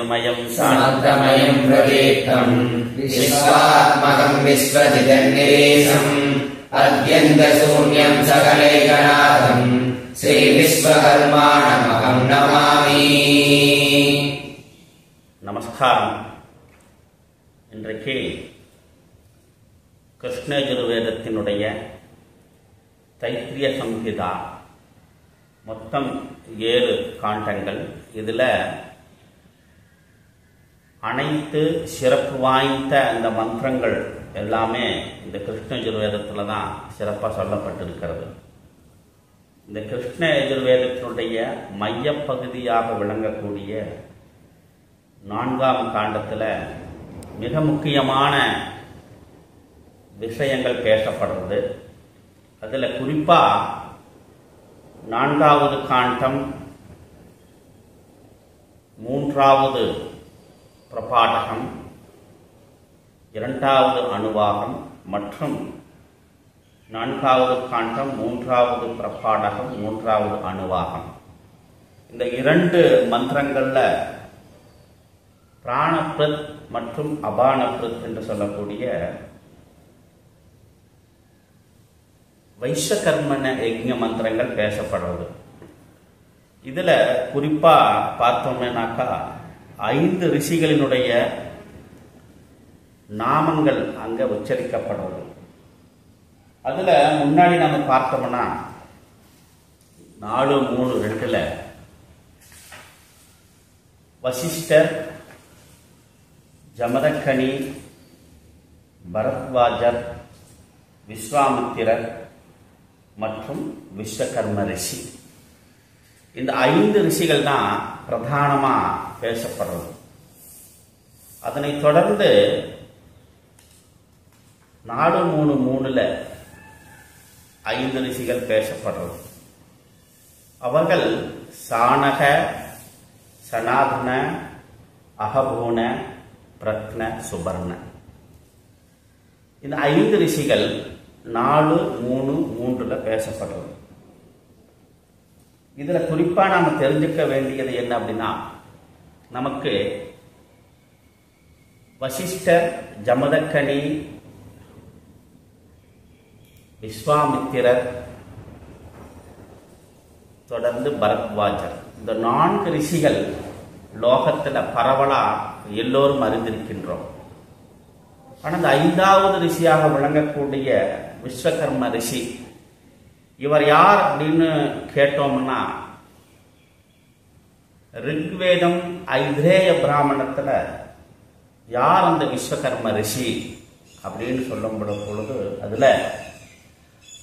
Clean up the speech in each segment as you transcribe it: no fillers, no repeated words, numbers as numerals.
ज्ञानमयं समर्थमयं प्रदीप्तं विश्वात्मकं विश्वजितन्निरीशम् अद्यन्तशून्यं सकलैकनाथं श्रीविश्वकर्माणमहं नमामि. நமஸ்காரம். இன்றைக்கு கிருஷ்ண யஜுர்வேதத்தினுடைய தைத்திரிய சம்ஹிதா மொத்தம் 7 காண்டங்கள். இதில் அனைத்து சிறப்பு வாய்ந்த அந்த மந்திரங்கள் எல்லாமே இந்த கிருஷ்ண யஜுர்வேதத்தில் தான் சிறப்பாக சொல்லப்பட்டிருக்கிறது. இந்த கிருஷ்ண யஜுர்வேதத்தினுடைய மையப்பகுதியாக விளங்கக்கூடிய 4ஆம் காண்டத்தில் மிக முக்கியமான விஷயங்கள் பேசப்படுறது. அதில் குறிப்பாக 4வது காண்டம் 3வது பிரபாடகம் 2வது அணுவாகம் மற்றும் 4வது காண்டம் 3வது பிரபாடகம் 3வது அணுவாகம். இந்த 2 மந்திரங்களில் பிராணப்ரத் மற்றும் அபானப்ரத் என்று சொல்லக்கூடிய வைஸ்வகர்மண யஜ்ஞ மந்திரங்கள் பேசப்படுறது. இதில் குறிப்பாக பார்த்தோம்னாக்கா 5 ரிஷிகளினுடைய நாமங்கள் அங்கே உச்சரிக்கப்படுறது. அதில் முன்னாடி நம்ம பார்த்தோம்னா 4:3:2 வசிஷ்டர், ஜமதக்கனி, பரத்வாஜர், விஸ்வாமித்திரர் மற்றும் விஸ்வகர்ம ரிஷி. இந்த 5 ரிஷிகள் தான் பிரதானமாக பேசப்படுறது. அதனை தொடர்ந்து 4:3:3 5 ரிஷிகள் பேசப்படுறது. அவர்கள் சாணக, சனாதன, அகபூன, பிரத்ன, சுபர்ண. இந்த 5 ரிஷிகள் 4:3:3 பேசப்படுறது. இதில் குறிப்பாக நாம் தெரிஞ்சுக்க வேண்டியது என்ன அப்படின்னா, நமக்கு வசிஷ்டர், ஜமதக்கனி, விஸ்வாமித்திரர், தொடர்ந்து பரத்வாஜர், இந்த 4 ரிஷிகள் லோகத்தில் பரவலாக எல்லோரும் அறிந்திருக்கின்றோம். ஆனால் இந்த 5வது ரிஷியாக விளங்கக்கூடிய விஸ்வகர்ம ரிஷி, இவர் யார் அப்படின்னு கேட்டோம்னா, ரிக்வேதம் ஐத்ரேய பிராமணத்தில் யார் அந்த விஸ்வகர்ம ரிஷி அப்படின்னு சொல்லப்படும் பொழுது அதில்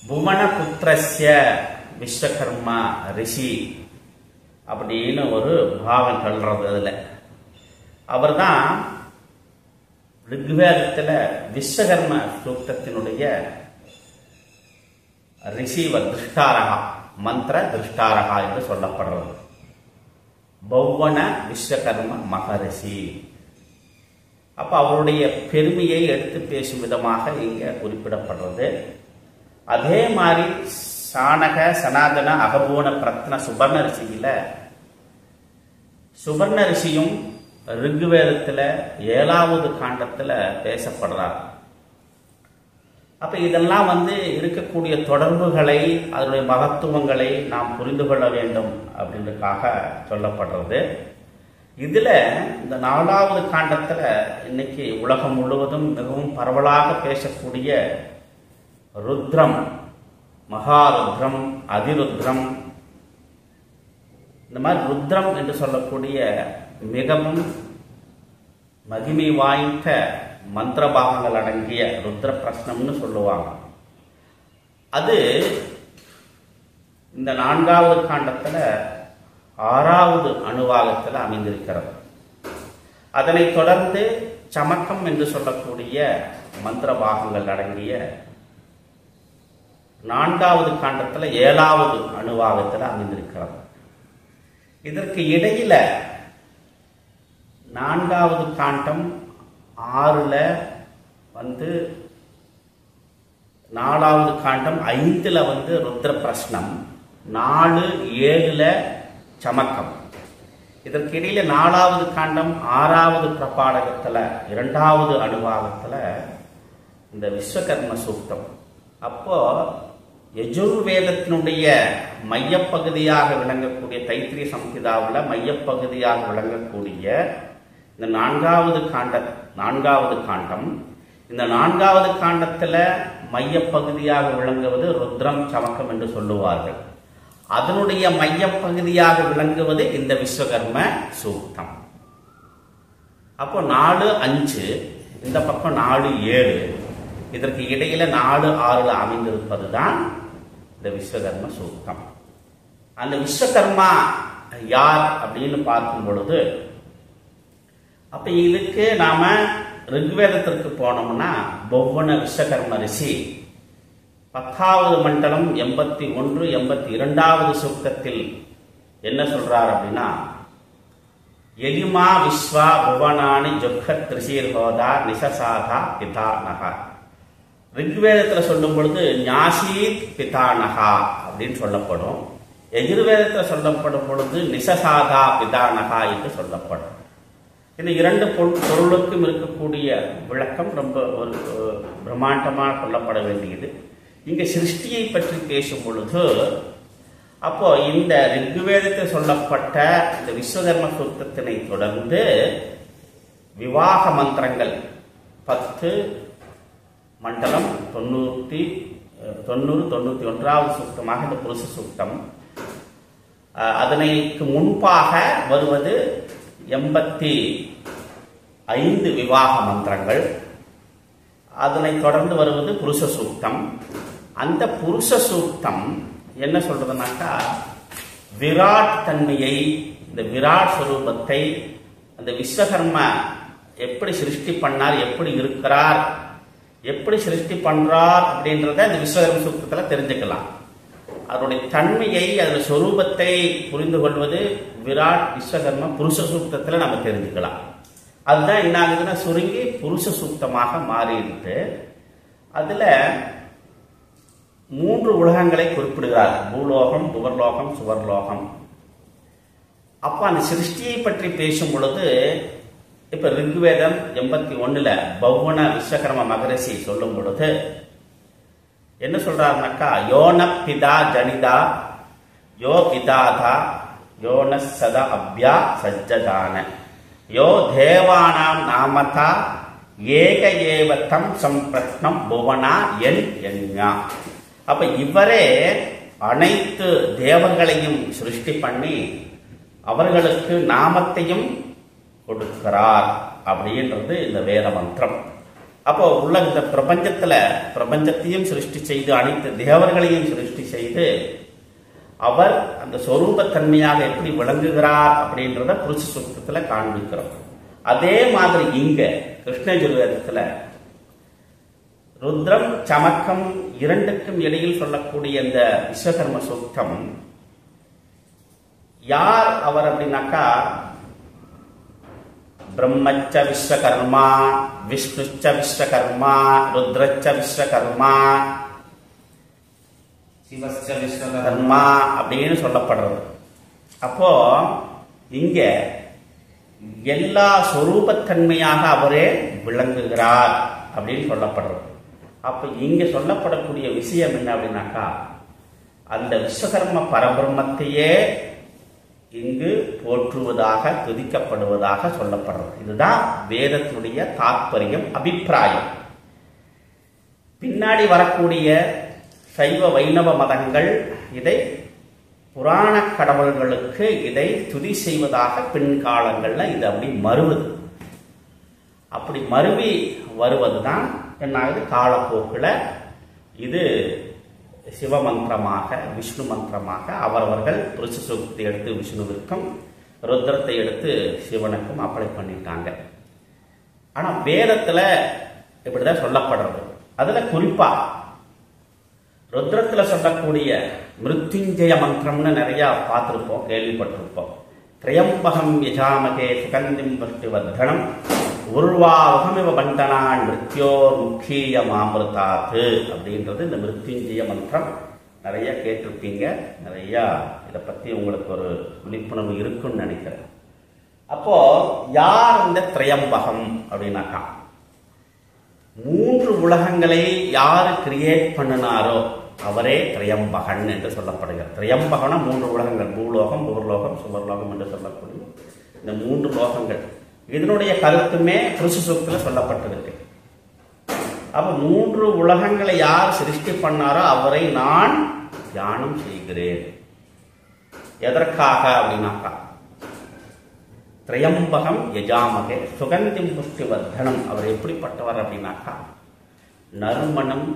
புவனபுத்திரஸ்ய விஸ்வகர்ம ரிஷி அப்படின்னு ஒரு பாவம் சொல்றது. அதில் அவர் தான் ரிக்வேதத்தில் விஸ்வகர்ம சூக்தத்தினுடைய ரிஷிவ திருஷ்டாரகா, மந்திர திருஷ்டாரகா என்று சொல்லப்படுறது. பௌவன விஸ்வகர்ம மகரிஷி. அப்போ அவருடைய பெருமையை எடுத்து பேசும் விதமாக இங்கே குறிப்பிடப்படுறது. அதே மாதிரி சாணக, சனாதன, அகபூன, பிரத்ன, சுபர்ண ரிஷியில சுபர்ண ரிஷியும் ரிக்வேதத்தில் 7வது காண்டத்தில் பேசப்படுறார். அப்போ இதெல்லாம் இருக்கக்கூடிய தொடர்புகளை, அதனுடைய மகத்துவங்களை நாம் புரிந்து கொள்ள வேண்டும் அப்படின்றதுக்காக சொல்லப்படுறது. இதில் இந்த 4வது காண்டத்தில் இன்னைக்கு உலகம் முழுவதும் மிகவும் பரவலாக பேசக்கூடிய ருத்ரம், மகாருத்ரம், அதிருத்ரம், இந்த மாதிரி ருத்ரம் என்று சொல்லக்கூடிய மிகவும் மகிமை வாய்ந்த மந்திர பாகங்கள் அடங்கிய ருத்ர பிரஸ்னம்னு சொல்லுவாங்க. அது இந்த 4வது காண்டத்தில் 6வது அணுவாகத்தில் அமைந்திருக்கிறது. அதனைத் தொடர்ந்து சமக்கம் என்று சொல்லக்கூடிய மந்திர பாகங்கள் அடங்கிய 4வது காண்டத்தில் 7வது அணுவாகத்தில் அமைந்திருக்கிறது. இதற்கு இடையில 4வது காண்டம் 6ல் 4வது காண்டம் 5ல் ருத்ர பிரஸ்னம், 4, 7ல் சமக்கம். இதற்கிடையில 4வது காண்டம் 6வது பிரபாடகத்துல 2வது அனுபாகத்துல இந்த விஸ்வகர்ம சூக்தம். அப்போ யஜுர்வேதத்தினுடைய மையப்பகுதியாக விளங்கக்கூடிய தைத்திரிய சம்ஹிதாவில் மையப்பகுதியாக விளங்கக்கூடிய இந்த 4வது காண்டம், இந்த 4வது காண்டத்துல மையப்பகுதியாக விளங்குவது ருத்ரம் சமக்கம் என்று சொல்லுவார்கள். அதனுடைய மையப்பகுதியாக விளங்குவது இந்த விஸ்வகர்ம சூக்தம். அப்போ 4-5, இந்த பக்கம் 4-7, இதற்கு இடையில 4-6 அமைந்திருப்பது தான் இந்த விஸ்வகர்ம சூக்தம். அந்த விஸ்வகர்மா யார் அப்படின்னு பார்க்கும் பொழுது, அப்ப இதுக்கு நாம ரிக்வேதத்திற்கு போனோம்னா பௌவன விஸ்வகர்ம ரிஷி 10வது மண்டலம் 81, 82வது சூக்தத்தில் என்ன சொல்றார் அப்படின்னா, எலிமா விஸ்வா புவனானி ஜொக்கத் ரிஷீர் ஹோதா நிசசாதா பிதானகா. ரிக்வேதத்துல சொல்லும் பொழுது ஞாசீத் பிதானகா அப்படின்னு சொல்லப்படும். எஜுர்வேதத்துல சொல்லப்படும் பொழுது நிசசாதா பிதானகா என்று சொல்லப்படும். இந்த 2 பொருளுக்கும் இருக்கக்கூடிய விளக்கம் ரொம்ப ஒரு பிரம்மாண்டமாக சொல்லப்பட வேண்டியது. இங்க சிருஷ்டியை பற்றி பேசும் பொழுது, அப்போ இந்த ரிக்வேதத்தில் சொல்லப்பட்ட இந்த விஸ்வகர்ம சூக்தத்தினை தொடர்ந்து விவாக மந்திரங்கள் 10 மண்டலம் 90, 91வது சூக்தமாக இந்த புருஷ சூக்தம். அதனைக்கு முன்பாக வருவது 85 விவாக மந்திரங்கள். அதனை தொடர்ந்து வருவது புருஷ சூக்தம். அந்த புருஷ சூக்தம் என்ன சொல்றதுனாக்கா, விராட் தன்மையை, இந்த விராட் ஸ்வரூபத்தை, அந்த விஸ்வகர்ம எப்படி சிருஷ்டி பண்ணார், எப்படி இருக்கிறார், எப்படி சிருஷ்டி பண்றார் அப்படின்றத இந்த விஸ்வகர்ம சூக்தத்துல தெரிஞ்சுக்கலாம். அதனுடைய தன்மையை, அதோட சொரூபத்தை புரிந்து கொள்வது விராட் விஸ்வகர்ம புருஷ சூக்தத்துல நம்ம தெரிஞ்சுக்கலாம். அதுதான் என்ன ஆகுதுன்னா சுருங்கி புருஷ சூக்தமாக மாறிட்டு, அதுல 3 உலகங்களை குறிப்பிடுகிறார். பூலோகம், புவர்லோகம், சுவர்லோகம். அப்ப அந்த சிருஷ்டியை பற்றி பேசும் பொழுது, இப்ப ரிக்வேதம் 81ல பௌவன விஸ்வகர்ம மகரிஷி சொல்லும் பொழுது என்ன சொல்றாருனாக்கா, யோன பிதா ஜனிதா யோ பிதாதா யோன சதா அப்யா சஜ்ஜதான யோ தேவானாம் நாமதா ஏக ஏவத்தம் சம்பிரஷ்னம் புவனா என் என்யா. அப்ப இவரே அனைத்து தேவர்களையும் சிருஷ்டி பண்ணி அவர்களுக்கு நாமத்தையும் கொடுக்கிறார் அப்படின்றது இந்த வேத மந்திரம். அப்போ உள்ள இந்த பிரபஞ்சத்தையும் சிருஷ்டி செய்து அனைத்து தேவர்களையும் சிருஷ்டி செய்து அவர் அந்த சொரூபத்தன்மையாக எப்படி விளங்குகிறார் அப்படின்றத புருஷ சூக்தத்துல காண்பிக்கிறோம். அதே மாதிரி இங்க கிருஷ்ணயஜுர்வேதத்துல ருத்ரம் சமக்கம் 2க்கும் இடையில் சொல்லக்கூடிய இந்த விஸ்வகர்ம சூக்தம் யார் அவர் அப்படின்னாக்கா, பிரம்மச்ச விஸ்வகர்மா, விஷ்ணுச்ச விஸ்வகர்மா, ருத்ரச்ச விஸ்வகர்மா, சிவஸ்ச விஸ்வகர்மா அப்படின்னு சொல்லப்படுறது. அப்போ இங்க எல்லா சொரூபத்தன்மையாக அவரே விளங்குகிறார் அப்படின்னு சொல்லப்படுறது. அப்ப இங்க சொல்லப்படக்கூடிய விஷயம் என்ன அப்படின்னாக்கா, அந்த விஸ்வகர்ம பரபிரம்மத்தையே இங்கு போற்றுவதாக துதிக்கப்படுவதாக சொல்லப்படுறது. இதுதான் வேதத்தினுடைய தாற்பயம், அபிப்பிராயம். பின்னாடி வரக்கூடிய சைவ வைணவ மதங்கள் இதை புராண கடவுள்களுக்கு இதை துதி செய்வதாக பின்காலங்கள்ல இது அப்படி மறுவது. அப்படி மறுவி வருவதுதான் என்னாகுது, காலப்போக்கில் இது சிவமந்திரமாக, விஷ்ணு மந்திரமாக அவரவர்கள் புருஷ சூக்தத்தை எடுத்து விஷ்ணுவிற்கும், ருத்ரத்தை எடுத்து சிவனுக்கும் அப்ளை பண்ணிட்டாங்க. ஆனா வேதத்துல இப்படிதான் சொல்லப்படுறது. அதுல குறிப்பா ருத்ரத்துல சொல்லக்கூடிய மிருத்யுஞ்சய மந்திரம்னு நிறைய பார்த்திருப்போம், கேள்விப்பட்டிருப்போம். திரையம்பகம் யஜாமகே சுகந்திம் வர்த்திவர்தனம் உருவாவகமிவ பண்டனான் மிருத்யோர் முக்கிய மாமிருதாத்து அப்படின்றது இந்த மிருத்யுஞ்சய மந்திரம். நிறைய கேட்டிருப்பீங்க, நிறைய இதை பத்தி உங்களுக்கு ஒரு விழிப்புணர்வு இருக்குன்னு நினைக்கிறேன். அப்போ யார் இந்த திரையம்பகம் அப்படின்னாக்கா, 3 உலகங்களை யாரு கிரியேட் பண்ணினாரோ அவரே திரையம்பகன் என்று சொல்லப்படுகிறார். திரையம்பகம்னா 3 உலகங்கள், பூலோகம், பூர்லோகம், சுவர்லோகம் என்று சொல்லக்கூடிய இந்த 3 லோகங்கள். இதனுடைய கருத்துமே புருஷ சூக்தில சொல்லப்பட்டிருக்கு. அப்ப 3 உலகங்களை யார் சிருஷ்டி பண்ணாரோ அவரை நான் தியானம் செய்கிறேன். எதற்காக அப்படின்னாக்கா, திரையம்பகம் யஜாமகே சுகந்திம் புஷ்டிவர்தனம். அவர் எப்படிப்பட்டவர் அப்படின்னாக்கா, நறுமணம்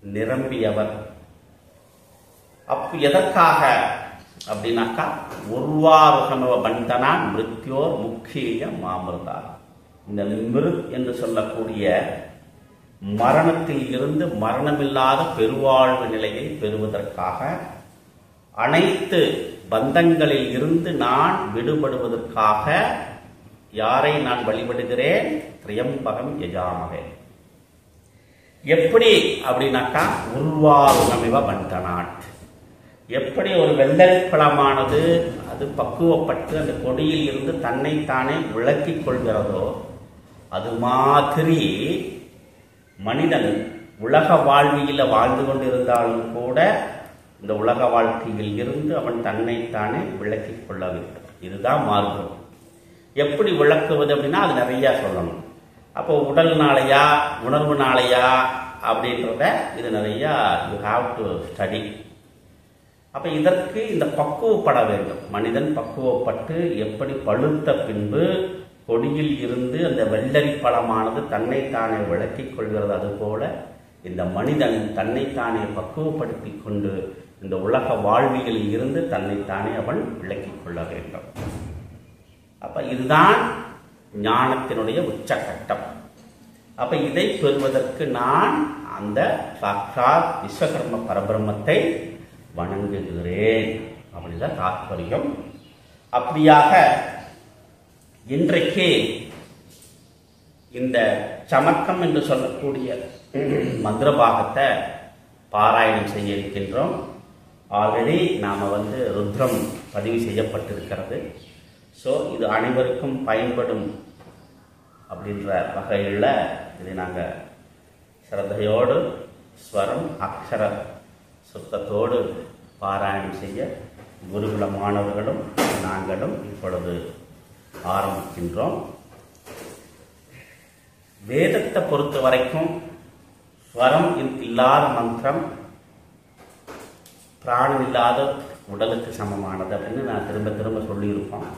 நிரம்பியவர். எதற்காக அப்படின்னாக்கா, உர்வாருகமவ பந்தனா மிருத்யோர் முக்கிய மாமிருதா. இந்த மிருத் என்று சொல்லக்கூடிய மரணத்தில் இருந்து மரணமில்லாத பெருவாழ்வு நிலையை பெறுவதற்காக, அனைத்து பந்தங்களில் இருந்து நான் விடுபடுவதற்காக யாரை நான் வழிபடுகிறேன்? திரையம்பகம் யஜாமகே. எப்படி அப்படின்னாக்கா, உர்வாருகமிவ பந்தனாட். எப்படி ஒரு வெள்ளரிப்பழமானது அது பக்குவப்பட்டு அந்த கொடியில் இருந்து தன்னைத்தானே விளக்கிக் கொள்கிறதோ, அது மாதிரி மனிதன் உலக வாழ்வியல வாழ்ந்து கொண்டிருந்தாலும் கூட இந்த உலக வாழ்க்கையில் இருந்து அவன் தன்னைத்தானே விளக்கிக் கொள்ள வேண்டும். இதுதான் மார்க்கம். எப்படி விளக்குவது அப்படின்னா அது நிறைய சொல்லணும். அப்போ உடல்னாலையா உணர்வுனாலையா அப்படின்றத இது நிறைய யூ ஹாவ் டு ஸ்டடி. அப்ப இதற்கு இந்த பக்குவப்பட வேண்டும். மனிதன் பக்குவப்பட்டு எப்படி பழுத்த பின்பு கொடியில் இருந்து அந்த வெள்ளரி பழமானது தன்னைத்தானே விளக்கிக் கொள்கிறது, அதுபோல இந்த மனிதன் தன்னைத்தானே பக்குவப்படுத்தி கொண்டு இந்த உலக வாழ்வியலில் இருந்து தன்னைத்தானே அவன் விளக்கிக் கொள்ள வேண்டும். அப்ப இதுதான் ஞானத்தினுடைய உச்சகட்டம். அப்ப இதை பெறுவதற்கு நான் அந்த சாட்சாத் விஸ்வகர்ம பரபிரம்மத்தை வணங்குகிறேன் அப்படிதான் தாத்பரியம். அப்படியாக இன்றைக்கு இந்த சமக்கம் என்று சொல்லக்கூடிய மந்திர பாகத்தை பாராயணம் செய்ய இருக்கின்றோம். ஆல்ரெடி நாம ருத்ரம் பதிவு செய்யப்பட்டிருக்கிறது. ஸோ இது அனைவருக்கும் பயன்படும் அப்படின்ற வகையில் இதை நாங்கள் சிரத்தையோடு ஸ்வரம் அக்ஷர சுத்தத்தோடு பாராயணம் செய்ய குருகுல மாணவர்களும் நாங்களும் இப்பொழுது ஆரம்பிக்கின்றோம். வேதத்தை பொறுத்த வரைக்கும் ஸ்வரம் இல்லாத மந்திரம் பிராணம் இல்லாத உடலுக்கு சமமானது அப்படின்னு நான் திரும்ப திரும்ப சொல்லியிருப்போம்.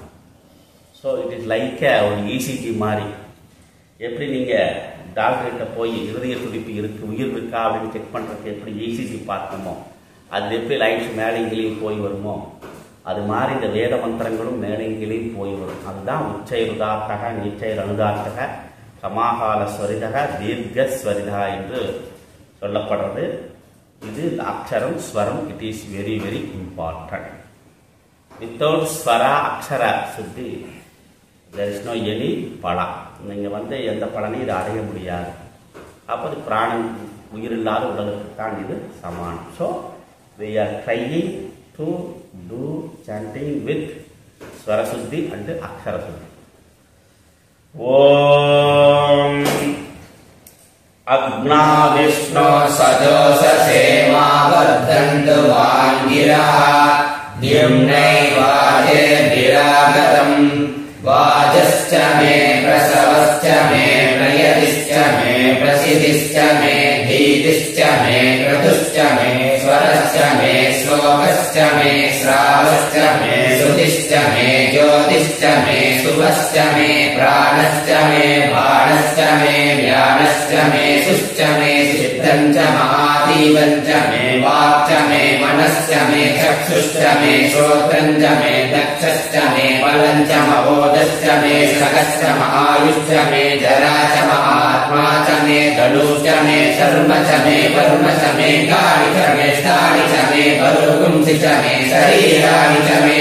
ஸோ இட் இஸ் லைக் ஒரு இசிஜி மாதிரி. எப்படி நீங்கள் டாக்டர்கிட்ட போய் இருதய துடிப்பு இருக்குது, உயிர் இருக்கா அப்படின்னு செக் பண்ணுறதுக்கு எப்படி இசிஜி பார்த்தோமோ, அது எப்படி லைட்ஸ் மேலேங்கிலையும் போய் வருமோ, அது மாதிரி இந்த வேத மந்திரங்களும் மேலேங்கிலையும் போய் வரும். அதுதான் உச்சைருதார்த்தக நீச்சைரனுதார்த்தக சமாகால ஸ்வரிதக தீர்க்கஸ்வரிதா என்று சொல்லப்படுறது. இது அக்ஷரம் ஸ்வரம் it is very very important. Without ஸ்வரா அக்ஷர சுத்தி there is no any பலா. நீங்கள் எந்த பலனையும் இதை அடைய முடியாது. அப்போ இது பிராணம் உயிர் இல்லாத உடலுக்கு தான் இது சமானம். So we are trying to do chanting with ஸ்வரசுத்தி and அக்ஷர சுத்தி. ஓம் அக்னா விஷ்ணு சஜோசேமா வர்தந்து வாங்கிரா தியும்னை வாஜே விராகதம் வாஜஸ்ச மே பிரசவஸ்ச மே பிரயதிஸ்ச மே பிரசிதிஸ்ச மே தீதிஸ்ச மே கிருதுஸ்ச மே ஸ்வரஸ்ச மே ஸ்லோகஸ்ச மே ஸ்ராவஸ்ச மே சுதிஸ்ச மே ஜோதிஸ்ச மே சுபஸ்ச மே பிராணஸ்ச மே பாணஸ்ச மே வியானஸ்ச மே சுஷ்ச மே சித்தஞ்ச மகாதீவஞ்ச மே வாக்ச மே மனஸ்ச மே சக்ஷுஷ்ச மே ஸ்ரோத்ரஞ்ச மே தக்ஷஸ்ச மே பலஞ்ச மவோதஸ்ச மே சகஸ்ச மகாயுஷ்ச மே ஜராச மகாத்மா ச மே தனுஷ்ச மே சர்ம ச மே வர்ம ச மே காணி ச மே ஸ்தானி ச மே பருகும்சி ச மே சரீராணி ச மே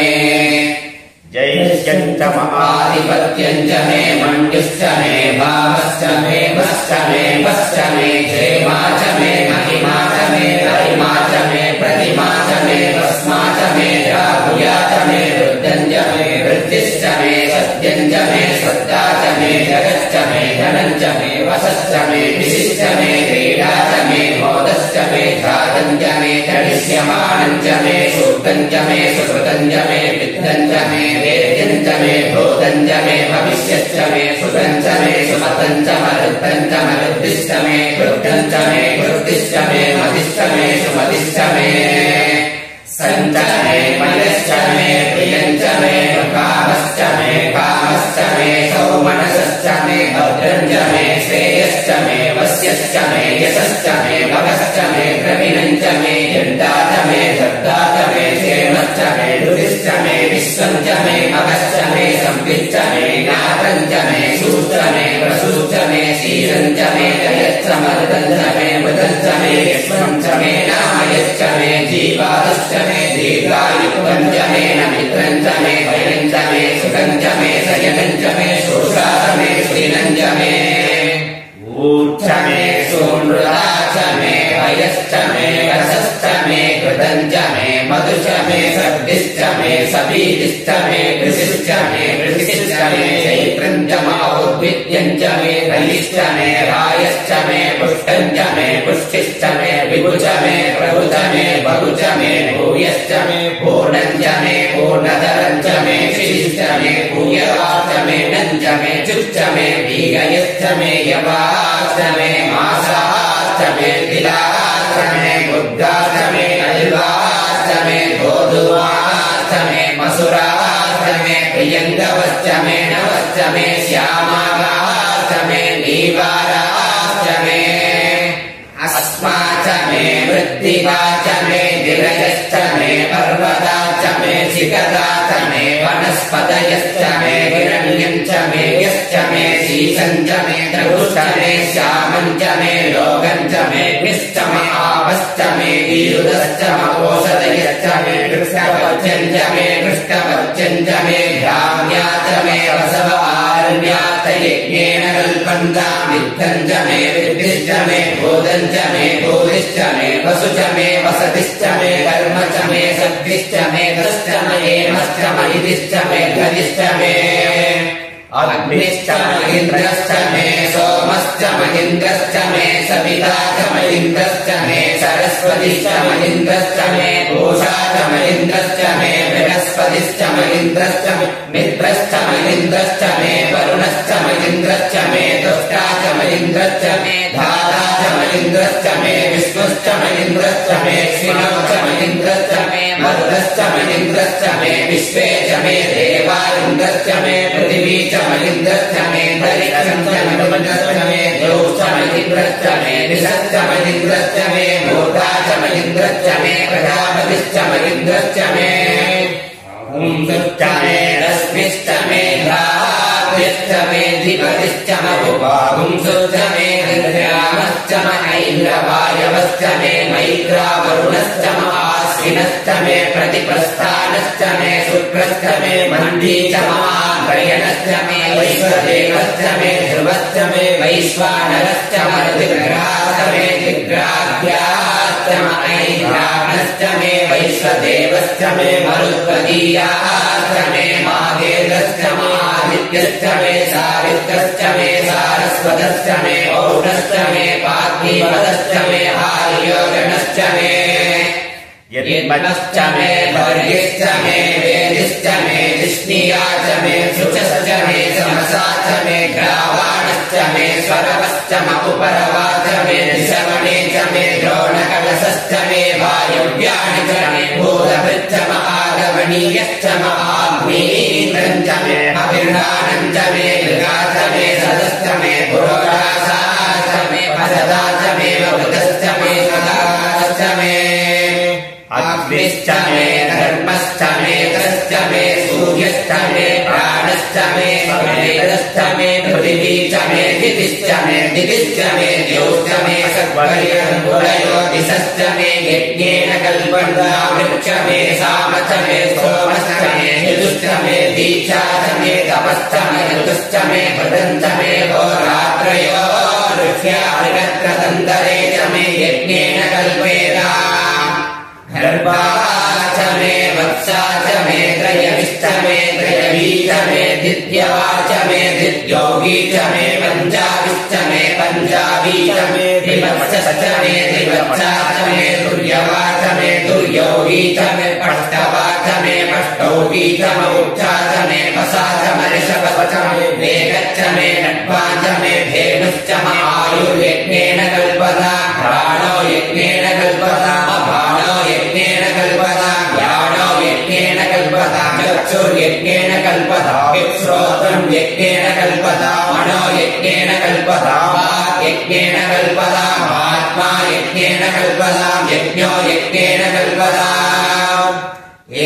ஜெய்யஞ்ச மகாதிபத்யஞ்ச மே மண்யுஷ்ச மே பாவஸ்ச மே வஸ்ச மே வஸ்ச மே ஜெயமா ச மே மகிமா ச மே ஹரிமா ச மே பிரதிமா ச மே வஸ்மா ச மே ராகுயா ச மே ருத்தஞ்ச மே ருத்திஷ்ச மே श्रावणम् च मे सूक्तम् च मे सुकृतम् च मे विद्धम् च मे वेद्यम् च मे भूतम् च मे भविष्यच्च मे सुतम् च मे सुमतम् च मरुद्धम् च मरुद्दिश्च मे कृद्धम् च मे कृद्दिश्च मे मतिश्च मे सुमतिश्च मे सञ्च मे मयश्च मे प्रियम् च मे कामश्च मे कामश्च मे सौमनसश्च मे भद्रम् च मे श्रेयश्च मे वस्यश्च मे यशश्च मे भगश्च मे द्रविणम् च मे यन्ता च मे शब्दा च मे क्षेमश्च मे धृतिश्च मे विश्वम् च मे मगश्च मे संविच्च मे ज्ञातम् च मे सूश्च मे प्रसूश्च मे शीलम् च मे जयश्च मरुदम् च मे मृतम् च मे यश्वम् च मे नामयश्च मे जीवादश्च मे दीर्घायुक्तम् च मे नमित्रम् च मे भयम् च मे सुखम् च मे शयनम् च मे शोषा च मे श्रीनम् च मे ऊर्च मे सोनृता च मे भयश्च मे रसश्च मे कृतम् च मे मधु च मे सर्दिश्च मे सबीतिश्च मे कृषिश्च मे वृषिश्च मे चैत्रम् च माउद्भिद्यम् च मे रयिश्च मे रायश्च मे पुष्टम् च मे पुष्टिश्च मे विभु च मे प्रभु च मे बहु च मे भूयश्च मे पूर्णम् च मे पूर्णतरम् च मे शिशिश्च मे पूयवाश्च मे नम् च मे चुश्च मे वीगयश्च मे यवाश्च मे मासाश्च मे तिलाश्च मे बुद्धाश्च मे अल्वाश्च मे गोधूमाश्च मे मसुराश्च मे प्रियङ्गवश्च मे नवश्च मे श्यामागाश्च मे नीवाराश्च मे अस्मा च मे मृत्तिका च मे विरयश्च मे पर्वता च मे शिखरा च मे वनस्पतयश्च मे हिरण्यम् च मे यश्च मे शीशम् च मे त्रगुश्च मे श्यामम् च मे लोकम् च मे घ्निश्च महावश्च मे वीरुदश्च महोषधयश्च मे कृष्णपत्यम् च मे कृष्णपत्यम् च मे भ्राम्या च मे वसव आरण्या च यज्ञेन कल्पन्ताम् विद्धम् च मे विद्धिश्च मे भूतम् च मे भूरिश्च मे वसु च मे वसतिश्च मे कर्म च मे सद्भिश्च मे दश्च मयेमश्च मयितिश्च मे धरिश्च मे अग्निश्च महीन्द्रश्च मे सोमश्च महीन्द्रश्च मे सविता च महीन्द्रश्च मे सरस्वतिश्च महीन्द्रश्च मे पूषा च महीन्द्रश्च मे बृहस्पतिश्च महीन्द्रश्च मे मित्रश्च महीन्द्रश्च मे वरुणश्च महीन्द्रश्च मे दुष्टा च महीन्द्रश्च मे धाता च महीन्द्रश्च मे विष्णुश्च महीन्द्रश्च मे शिवौ च महीन्द्रश्च मे मरुदश्च महीन्द्रश्च मे विश्वे च मे देवा इन्द्रश्च मे पृथिवी च महीन्द्रश्च मे धरित्रम् च महीन्द्रश्च मे द्यौश्च महीन्द्रश्च मे दिशश्च महीन्द्रश्च मे भूता च महीन्द्रश्च मे प्रजापतिश्च महीन्द्रश्च मे पुंसश्च मे रश्मिश्च मे धात्र्यश्च मे धिपतिश्च मरुपा पुंसश्च मे हृद्यामश्च मैन्द्रवायवश्च मे मैत्रा वरुणश्च आश्विनश्च मे प्रतिप्रस्थानश्च मे शुक्रश्च मे मण्डी च महाग्रयणश्च मे वैश्वदेवश्च मे ध्रुवश्च मे वैश्वानरश्च मरुदिग्रहाश्च मे दिग्राह्याश्च मैन्द्राणश्च मे वैश्वदेवश्च मे मरुत्वदीयाश्च मे माहेन्द्रश्च मादित्यश्च मे सावित्रश्च मे सारस्वतश्च मे औषश्च मे पार्थिवश्च मे आर्योगणश्च मे यद्मनश्च मे भर्गिश्च मे वेदिश्च मे जिष्णिया च मे शुचश्च मे समसा च मे ग्रावाणश्च मे स्वरवश्च मकुपरवा च मे दिशवणे च मे द्रोणकलशश्च मे वायुव्यानि च मे भूतभृच्च महागमनीयश्च महाग्नीन्द्रम् च मे अभिर्णानम् च मे मृगा च मे सदश्च मे पुरोरासाश्च मे भजदा च मे वृतश्च मे सदाश्च मे अग्निश्च मे धर्मश्च मे तश्च मे सूर्यश्च मे प्राणश्च मे वेदश्च मे पृथिवी च मे दितिश्च मे दितिश्च मे द्यौश्च मे सत्वयो दिशश्च मे यज्ञेन कल्पन्तामृच्च मे साम च मे सोमश्च मे यजुश्च मे दीक्षा च मे तपश्च मे ऋतुश्च मे भृतम् च मे होरात्रयो ऋष्या मृगत्रतन्तरे च मे यज्ञेन कल्पेता गर्भा च मे वत्सा च मे त्रयविश्च मे त्रयवी च मे दित्यवा च मे दित्योगी च मे पञ्चाविश्च मे पञ्चावी च मे त्रिवत्सश्च मे त्रिवत्सा च मे तुर्यवा च मे तुर्य योगी च मे पष्टवा च मे पष्टौकी च मौक्षा च मे वसा च मऋषभ च मे वेगच्च मे नट्वा च मे धेनुश्च म आयुर्यज्ञेन कल्पता प्राणो यज्ञेन कल्पता अपानो यज्ञेन कल्पता ज्ञानो यज्ञेन कल्पता चक्षुर्यज्ञेन कल्पता श्रोत्रम् यज्ञेन कल्पता मनो यज्ञेन कल्पता यज्ञेन कल्पता आत्मा यज्ञेन कल्पता यज्ञो यज्ञेन कल्पता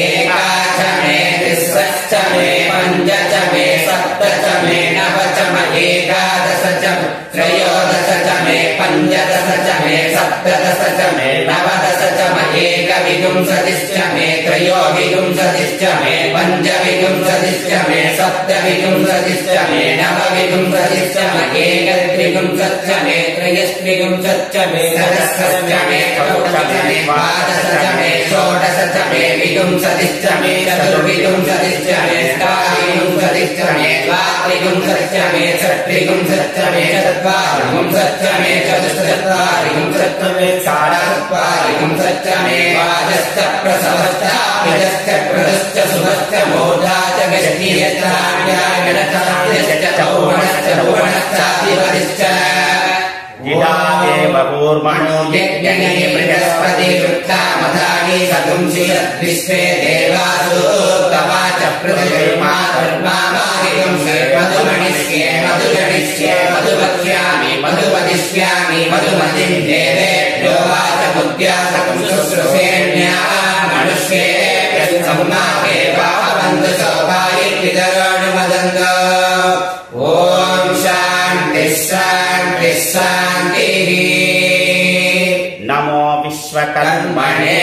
एका च मे तिस्रश्च मे पञ्च च मे सप्त च मे नव च मे एकादश च त्रयोदश च मे पञ्चदश च मे सप्तदश च मे नवदश च मे एकविंशतिश्च मे त्रयोविंशतिश्च मे पञ्चविंशतिश्च मे सप्तविंशतिश्च मे नवविंशतिश्च मे एकत्रिंशच्च मे त्रयस्त्रिंशच्च मे सहस्रश्च मे चतुर्दश मे द्वादश च मे षोडश च मे विंशतिश्च मे चतुर्विंशतिश्च मे अष्टाविंशतिश्च मे द्वात्रिंशच्च मे षट्त्रिंशच्च मे चत्वारिंशच्च मे चतुश्चत्वारिंशच्च मे षाडचत्वारिंशच्च मे वाजश्च प्रसवश्च निजश्च क्रतुश्च शुभश्च मोधा च गष्टियश्च आज्ञागणश्च चौवनश्च भुवनश्चाधिपतिश्च ूर्मणो यज्ञे बृहस्पति वृत्ता मधानि सतुंसि विश्वे देवासु तवाच पृथिवीर्मा धर्मा मागिंसे मधुमणिष्ये मधुगणिष्ये मधुवक्ष्यामि मधुपदिष्यामि मधुमतिं देवेभ्यो वाच बुद्ध्या शुश्रूषेण्या मनुष्येभ्यः सम्माहे पावन्तु सौभायि विदराणुमदन्त ॐ शान्ति शान्ति शान्तिः नमो विश्वकर्मणे।